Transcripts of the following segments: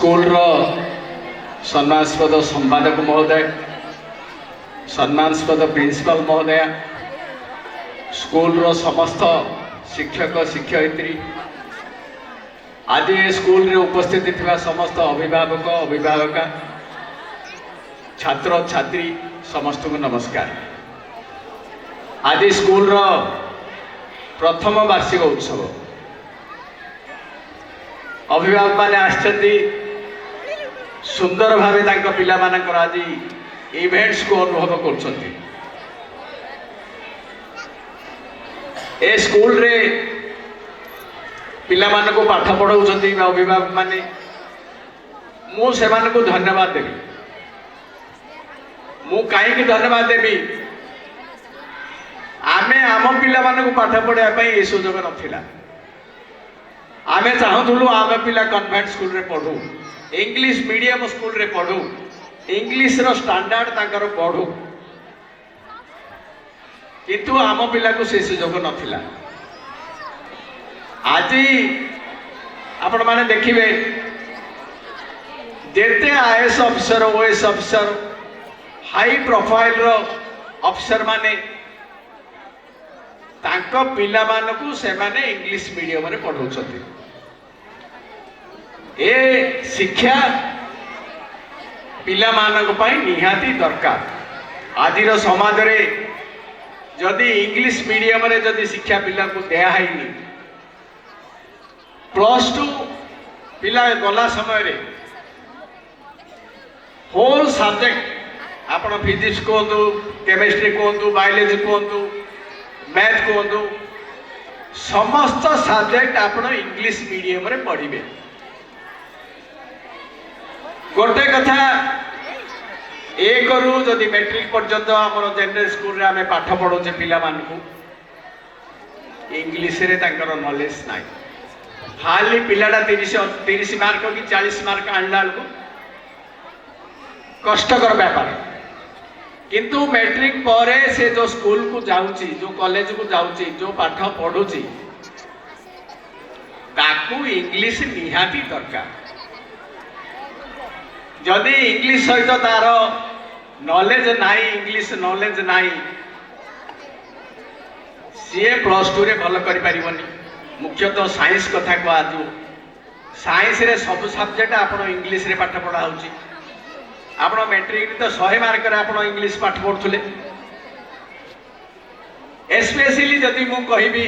School सम्मानस्पद संपादक महोदय, सम्मानस्पद principal महोदय, स्कूल समस्त शिक्षक शिक्षयित्री, आज स्कूल रे उपस्थित थिबा समस्त अभिभावक अभिभावक, छात्र छात्री समस्त को नमस्कार। आज स्कूल प्रथम वार्षिक उत्सव अभिभावक मैंने आश्चर्य सुंदर भावे तांका पिला मानकर आज इवेंट्स को अनुभव कर स्कूल रे पिला मान को पाठ पढ़ाउछंती अभिभावक माने मु से को धन्यवाद देवी। मु कहीं धन्यवाद देवी आमे आम पिला मान को पाठ पढ़ाया ये सुजोग नथिला। आमे चाहूलु आम पिला कन्वेंट स्कूल रे पढ़ू, इंग्लिश मीडियम स्कूल रे पढ़ू, इंग्लिश रो स्टैंडर्ड ताकर पढ़ू, किंतु आम पिला को से सुजोग नथिला। आज आपण माने देखिबे जेते IAS officer OS officer high profile रो ऑफिसर माने तांको पिला मानकू से माने इंग्लिश मीडियम रे पढ़ाउछथि। ए शिक्षा पिला मानक पई निहाती दरकार। आजिर समाज रे जदि इंग्लिश मीडियम रे जदि शिक्षा पिला को देया हैनी, +2 पिला गला समय रे होल सब्जेक्ट आपण फिजिक्स कहतु, केमिस्ट्री कहतु, बायोलॉजी कहतु, मैथ कहतु, समस्त सब्जेक्ट आपण इंग्लिश मीडियम रे पढ़िबे। गोटे कथा एक रु जदि मैट्रिक पर्यंत आमर जनरल स्कूल रे आमे पाठ पढ़ौचे पिला मानकू इंग्लिश रे तांकर नॉलेज नाही। हाली पिलाटा 30 मार्क कि 40 मार्क आणला को कष्टकर व्यापार, किंतु मैट्रिक परे से जो स्कूल को जाउची, जो कॉलेज को जाउची, जो पाठ पढ़ुची ताकू इंग्लिश निहाती दरकार। जदि इंग्लिश सहित तार नॉलेज नाई, इंग्लिश नॉलेज नाई, सीए +2 रे भल करि परिबनी। मुख्यतः साइंस कथा को आज साइंस रे सब सब्जेक्ट आपण इंग्लिश रे पाठ पढ़ा होची। आपण मैट्रिक तो 100 मार्क रे आपण इंग्लिश पाठ पढ़ुले। स्पेशली जदि मु कहिबी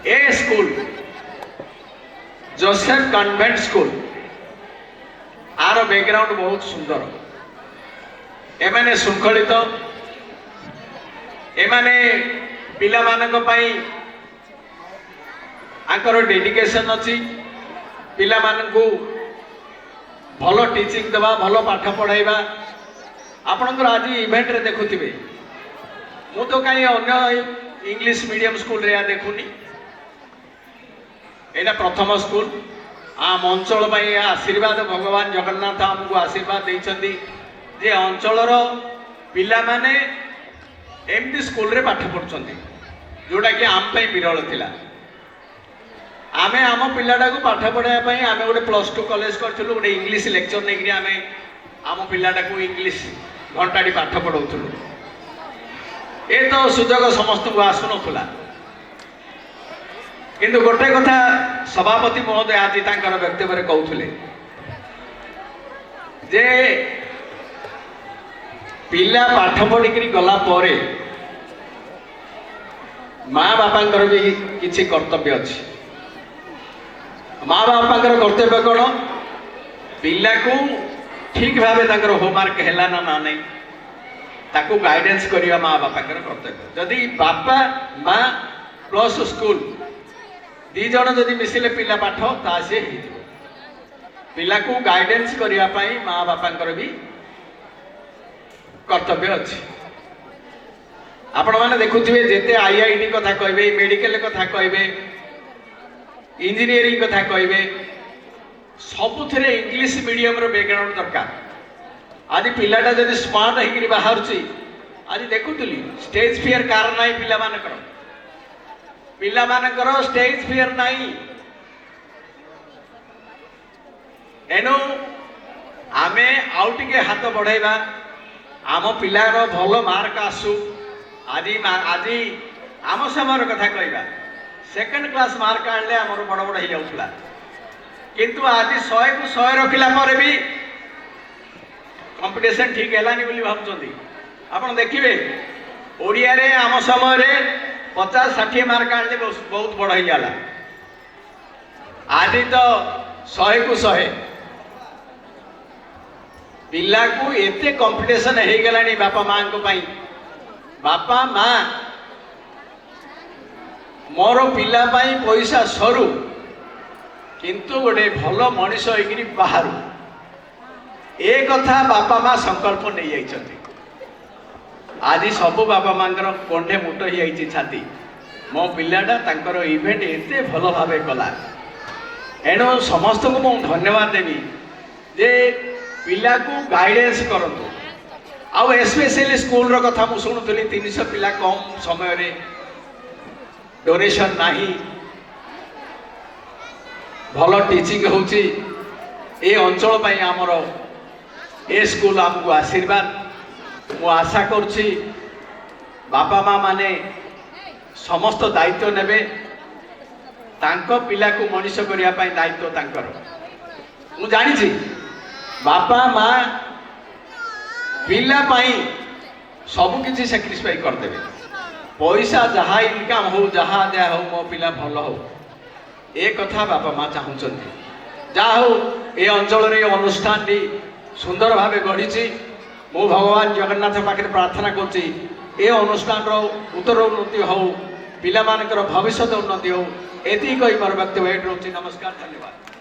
ए स्कूल जोसेफ कन्वेंट स्कूल आर बैकग्राउंड बहुत सुंदर। एमाने शृंखलित, एमाने पिला मानक पई आंकर डेडिकेशन अच्छी, पिला मानकू भलो टीचिंग देवा, भलो पाठ पढ़ाइबा। आपणकर आज इवेंट रे देखुथिबे, मु तो कहीं अन्य इंग्लिश मीडियम स्कूल रे देखुनी। एटा प्रथम स्कूल आम अंचल पई आशीर्वाद भगवान जगन्नाथ आमको आशीर्वाद देइछंती जे अंचलर पिला माने एमती स्कूल रे पाठ पढ़ुछंती, जोटा कि आम पई विरल थिला। आमे आम पिलाटा को पाठ पढ़ाई आमे गोटे +2 कॉलेज करथिलु, गोटे इंग्लिश लेक्चर नेकरी आमे आम पिलाटा को इंग्लिश घंटाटी पाठ पढ़ाउथुलु। ए तो सुजोग समस्त को आसुनथुला, किंतु गोटे कथा सभापति महोदय आज तांकर वक्तव्य कहउथुले जे पिला पाठ पढ़िकरी गला परे माँ बापांकर भी किछि कर्तव्य अछि। माँ बापांकर कर्तव्य कौन? पिला को ठीक भावे तांकर होमवर्क हैला ना नहीं ताकू गाइडेंस करिया माँ बापांकर कर्तव्य। जदि बापा माँ प्लस स्कूल दी जण जदि मिसिले पिला पाठ ता से पिला को गाइडेंस करिया पई माँ बापांकर भी कर्तव्य अछि। आपण माने देखुथिबे जेते आईआईटी कथा कहबे, मेडिकल कथा कहबे, इंजीनियरिंग कथा कहबे, सबुथिरे इंग्लिश मीडियम रो बैकग्राउंड दरकार। आज पिलाटा जदि स्मार्ट होइकरी बाहरची, आज देखुतली स्टेज फियर कार नाही पिला मानकर, पिला मानकर स्टेज फियर नाही। एणु आमे आउ टिके हाथ बढ़ाइबा आम पिलार भल मार्क आसू आज आज आम समय कथा कहवा सेकेंड क्लास मार्क आनले आमर बड़ बड़ हो जाऊला किंतु आज 100 को 100 रखिला पर भी कंपटीशन ठीक हैलानी बोली भाबुचंदी आपण देखिबे ओडिया रे आम समय रे 50-60 मार्क आनले बहुत बड़ हो जाला आज तो 100 को 100 पिला को एते कंपटीशन हो गलानी बापा मां को पाई बापा मां मोर पिला पाई पैसा सरू किंतु गोटे भल मनीष होगी बाहर ए कथा बापा मां संकल्प नहीं जाइछथि आज सब बापा मांकर कंडे मुट हो जाइछि छाती मो पिलाटा तांकर इवेंट एते भल भावे कला एणु समस्त को मु धन्यवाद देवी जे पिला को गाइडेंस करंतु आउ स्पेशली स्कूल रो कथा मु सुनुतली 300 पिला कम समय रे डोनेशन नाही भल टीचिंग होची ए अंचल पई हमर ए स्कूल हमको आशीर्वाद मु आशा करछि बापा मां माने समस्त दायित्व नेबे तांको पिला को मनीष करिया पई दायित्व तांकर मु जानि छी बापा मां पिला पाई सब किसी सैक्रिफाइस कर देबे पैसा जहाँ इनकम हो जहाँ जहाँ हो मो पिला भल हो ए कथा बापा मां चाहूचंती जहाँ हो ए अंचल रे अनुष्ठान टी सुंदर भावे गढ़ी मु भगवान जगन्नाथ पाखे प्रार्थना करछि ए अनुष्ठान रो उत्तर उन्नति हो पिला मानकर भविष्य उन्नति हो एति कही मोर वक्तव्य एट रोची नमस्कार धन्यवाद।